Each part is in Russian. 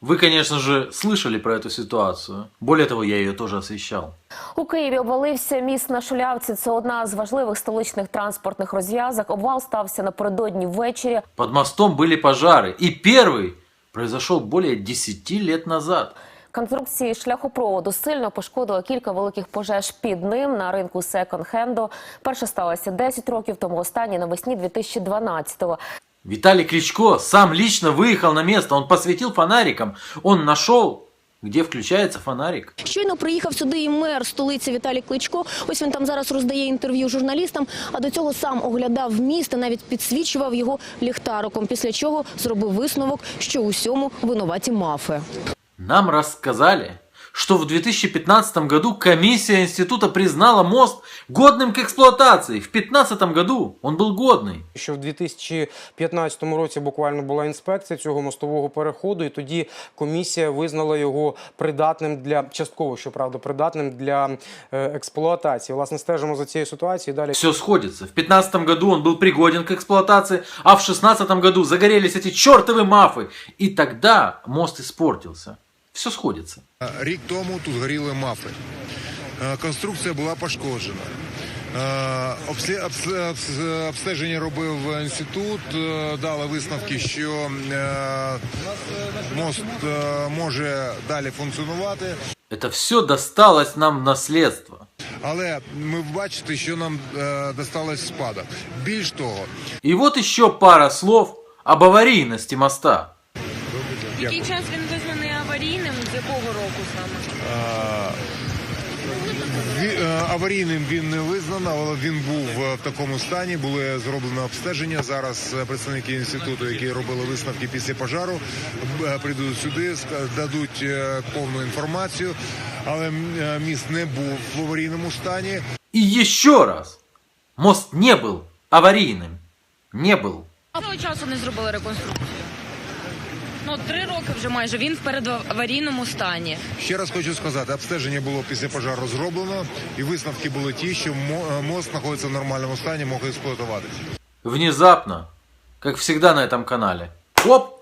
Вы, конечно же, слышали про эту ситуацию. Более того, я ее тоже освещал. У Києві обвалився міст на Шулявці. Це одна з важливих столичних транспортних розв'язок. Обвал стався напередодні ввечері. Под мостом были пожары. И первый произошел более 10 лет назад. Конструкції шляхопроводу сильно пошкодили кілька великих пожеж під ним на ринку секонд-хенду. Перша сталася 10 років тому, останній навесні 2012-го. Виталий Кличко сам лично выехал на место. Он посветил фонариком. Он нашел, где включается фонарик. Щойно приїхав сюди і мер столиці Віталій Кличко. Ось він там зараз роздає інтерв'ю журналістам, а до цього сам оглядав міст і навіть підсвічував його ліхтариком, після чого зробив висновок, що у всьому винуваті мафи. Нам рассказали, что в 2015 году комиссия института признала мост годным к эксплуатации. В 2015 году он был годный. Що в 2015 році буквально була інспекція цього мостового переходу, і тоді комісія визнала його придатним для, частково, щоправда, придатним для експлуатації. Власне, стежимо за цією ситуацією. Далі. Все сходится. В 2015 году он был пригоден к эксплуатации, а в 2016 году загорелись эти чертовы мафы. И тогда мост испортился. Все сходится. Рік тому тут горіли мафи. Конструкція була пошкоджена. Обстеження робив інститут, дали висновки, що мост може далі функціонувати. Это все досталось нам в наследство. Але ми бачите, що нам досталось в спадок. Більш того, И вот еще пара слов об аварийности моста. Який час він визнаний аварійним? З якого року саме? аварійним він не визнано, але він був в такому стані. Були зроблені обстеження. Зараз представники інституту, які робили висновки після пожару, прийдуть сюди, дадуть повну інформацію. Але міст не був в аварійному стані. И еще раз. Мост не был аварийным. Не был. А того часу не зробили реконструкцію? 3 роки вже майже він в передаварійному стані. Ще раз хочу сказати, обстеження було після пожару зроблено, і висновки були ті, що мост знаходиться в нормальному стані, мог експлуатуватися. Внезапно, как всегда на этом канале. Оп!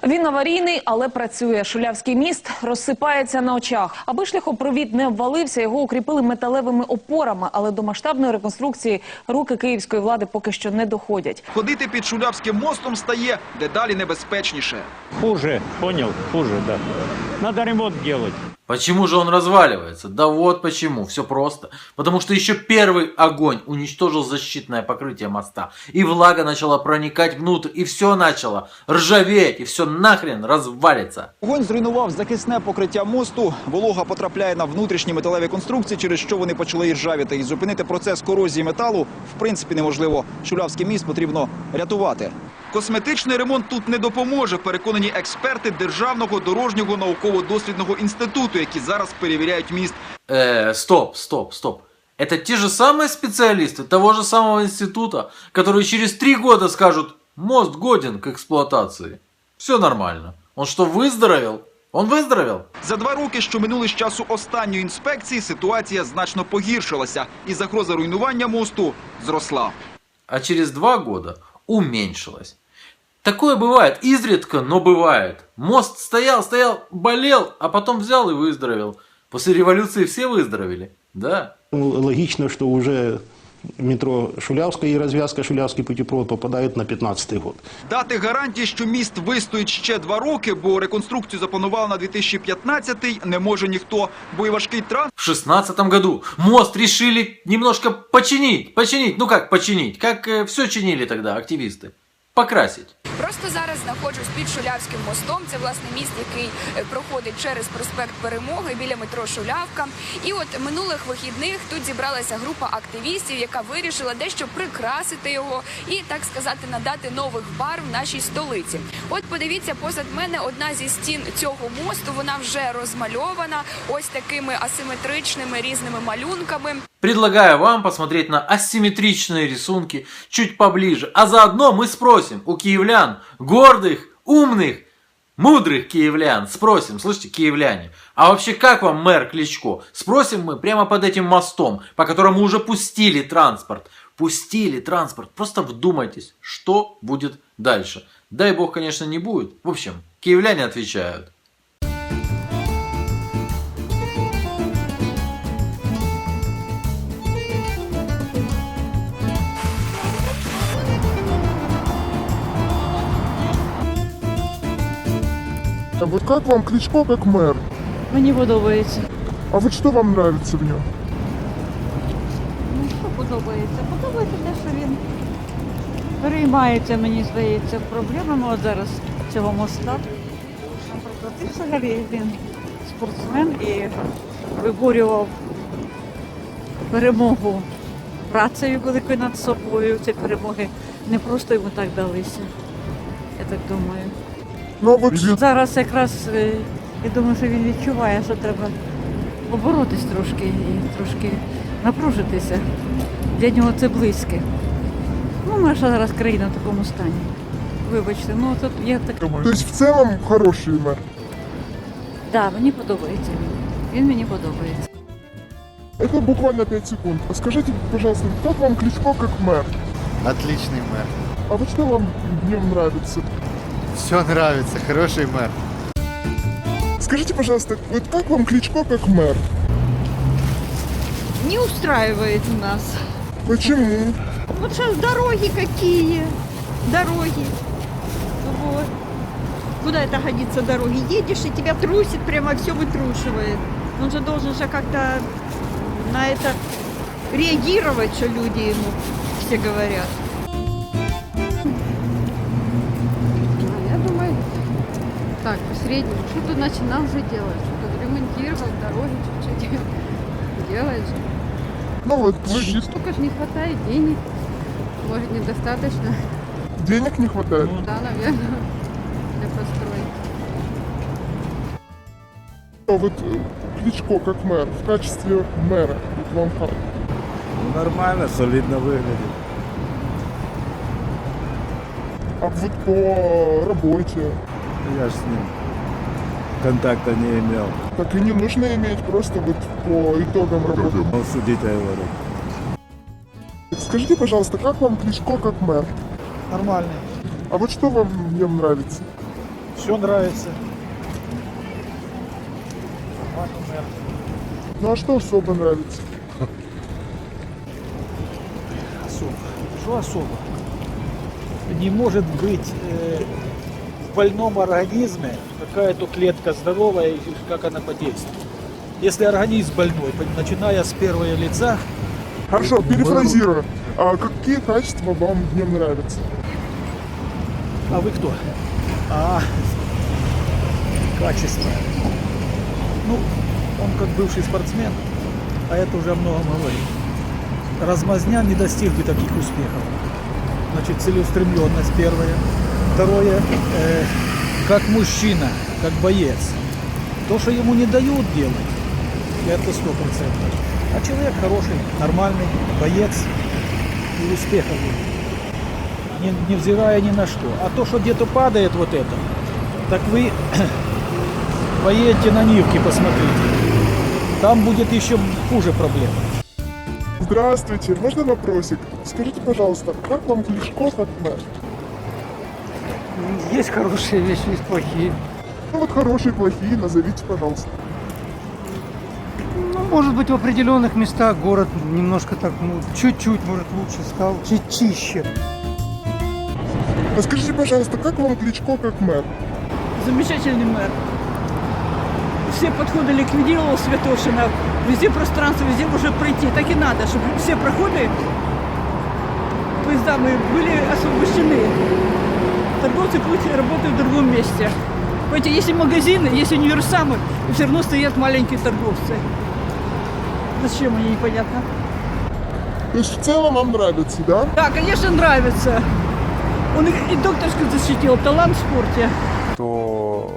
Він аварійний, але працює. Шулявський міст розсипається на очах. Аби шляхопровід не обвалився, його укріпили металевими опорами. Але до масштабної реконструкції руки київської влади поки що не доходять. Ходити під Шулявським мостом стає дедалі небезпечніше. Хуже, понял? Хуже, да. Надо ремонт делать. Почему же он разваливается? Да вот почему. Все просто. Потому что еще первый огонь уничтожил защитное покрытие моста. И влага начала проникать внутрь. И все начало ржаветь. И все нахрен развалится. Огонь зруйнував захисне покриття мосту. Волога потрапляє на внутрішні металеві конструкції, через що вони почали іржавіти. І зупинити процес корозії металу в принципі неможливо. Шулявський міст потрібно рятувати. Косметичний ремонт тут не допоможе, переконані експерти Державного дорожнього науково-дослідного інституту, які зараз перевіряють міст. Стоп. Это те же самые специалисты того же самого института, которые через 3 года скажут: мост годен к эксплуатации. Все нормально. Он что, выздоровел? Он выздоровел? За 2 роки, що минули з часу останньої інспекції, ситуація значно погіршилася. І загроза руйнування мосту зросла. А через 2 года уменьшилась. Такое бывает, изредка, но бывает. Мост стоял, болел, а потом взял и выздоровел. После революции все выздоровели, да? Логично, что уже метро Шулявская и развязка Шулявский путепровод попадают на 2015 год. Дати гарантії, що міст вистоїть ще 2 роки, бо реконструкцію запланували на 2015-й, не може ніхто, бо і важкий транспорт. В 2016 году мост решили немножко починить, ну как починить, как все чинили тогда активисты, покрасить. Просто зараз знаходжусь під Шулявським мостом. Це, власне, міст, який проходить через проспект Перемоги біля метро Шулявка. І от минулих вихідних тут зібралася група активістів, яка вирішила дещо прикрасити його і, так сказати, надати нових барв нашій столиці. От подивіться, позад мене одна зі стін цього мосту, вона вже розмальована ось такими асиметричними різними малюнками. Предлагаю вам посмотреть на асимметричные рисунки чуть поближе. А заодно мы спросим у киевлян, гордых, умных, мудрых киевлян, спросим, слышите, киевляне, а вообще как вам мэр Кличко? Спросим мы прямо под этим мостом, по которому уже пустили транспорт. Пустили транспорт. Просто вдумайтесь, что будет дальше. Дай бог, конечно, не будет. В общем, киевляне отвечают. А вот как вам Кличко как мэр? Мені подобається. А вот что вам нравится в нем? Ну, що подобається? Подобається те, що він переймається, мені здається, проблемами от зараз цього моста. Наприклад, і взагалі він спортсмен і виборював перемогу працею великою над собою. Ці перемоги не просто йому так далися, я так думаю. Ну, а вот Зараз якраз я думаю, що він відчуває, що треба поборотись трошки і трошки напружитися. Для нього це близьке. Ну, наша зараз країна в такому стані. Вибачте, ну тут я так. То есть в целом хороший мэр. Так, мені подобається він. Він мені подобається. Это буквально 5 секунд. А скажите, пожалуйста, как вам Кличко как мэр? Отличный мэр. А вот что вам в нем нравится? Все нравится, хороший мэр. Скажите, пожалуйста, вот как вам Кличко как мэр? Не устраивает нас. Почему? Вот сейчас дороги какие. Дороги. Вот. Куда это годится дороги? Едешь, и тебя трусит, прямо все вытрушивает. Он же должен же как-то на это реагировать, что люди ему все говорят. Я думаю, так, посредник, что-то начинал же делать, что-то ремонтировал дороги чуть-чуть. Делает же. Ну вот вы... Только же не хватает денег. Может, недостаточно. Денег не хватает? Да, наверное, для постройки. А вот Кличко как мэр в качестве мэра, вот вам как? Нормально, солидно выглядит. А вот по работе? Я ж с ним контакта не имел. Так и не нужно иметь, просто вот по итогам работы. Он судить о его. Скажите, пожалуйста, как вам Кличко как мэр? Нормальный. А вот что вам в нем нравится? Все нравится. Нормальный мэр. Ну а что особо нравится? Особо. Что особо? Не может быть в больном организме какая-то клетка здоровая, и как она подействует. Если организм больной, начиная с первого лица... Хорошо, перефразирую. А какие качества вам в нем нравятся? А вы кто? Качество. Ну, он как бывший спортсмен, а это уже о многом говорит. Размазня не достиг бы таких успехов. Значит, целеустремленность первое. Второе, как мужчина, как боец. То, что ему не дают делать, это 100%. А человек хороший, нормальный, боец и успехов. Невзирая ни на что. А то, что где-то падает вот это, так вы поедете на Нивки, посмотрите. Там будет еще хуже проблема. Здравствуйте, можно вопросик? Скажите, пожалуйста, как вам Кличко как мэр? Есть хорошие вещи, есть плохие. Ну вот хорошие, плохие, назовите, пожалуйста. Ну, может быть, в определенных местах город немножко так, ну, чуть-чуть, может, лучше стал, чуть чище. А скажите, пожалуйста, как вам Кличко как мэр? Замечательный мэр. Все подходы ликвидировал Святошина. Везде пространство, везде можно пройти. Так и надо, чтобы все проходы поездами были освобождены. Торговцы пусть работают в другом месте. Понимаете, есть и магазины, есть универсамы, и все равно стоят маленькие торговцы. Зачем они, непонятно. То есть в целом вам нравится, да? Да, конечно, нравится. Он и докторскую защитил, талант в спорте. То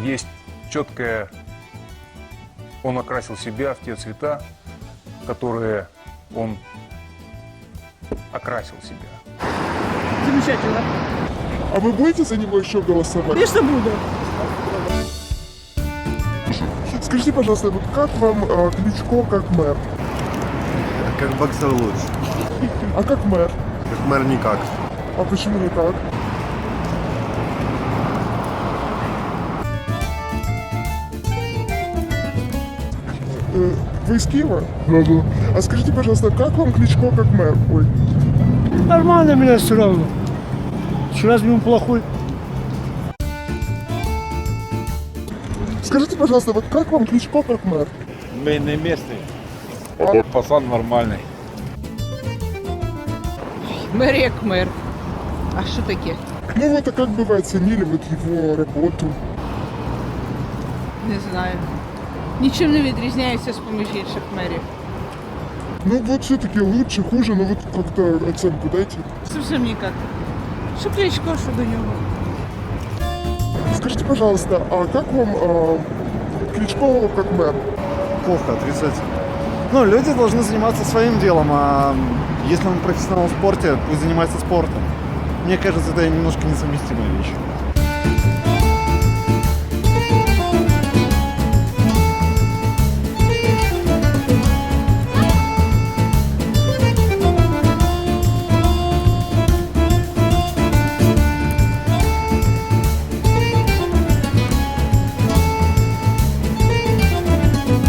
есть четкое, он окрасил себя в те цвета, которые он окрасил себя. Замечательно. А вы будете за него еще голосовать? Конечно, буду. Скажите, пожалуйста, вот как вам Кличко как мэр? Как боксер лучше. А как мэр? Как мэр никак. А почему не так? Вы из Киева? Да. А скажите, пожалуйста, как вам Кличко как мэр? Ой. Нормально меня все равно. Разве он плохой? Скажите, пожалуйста, вот как вам Кличко как мэр? Мы не местные. А пацан нормальный. Мэр як мэр. А що таке? Ну, вот а как бы вы оценили вот его работу? Не знаю. Нічим не відрізняється з-поміж інших мерів. Ну, вот все-таки лучше, хуже, но вот как-то оценку дайте. Зовсім ніяк. Що Кличко, що до нього. Скажите, пожалуйста, а как вам Кличко как мэр? Плохо, отрицательно. Ну, люди должны заниматься своим делом, а если он профессионал в спорте, пусть занимается спортом. Мне кажется, это немножко несовместимая вещь.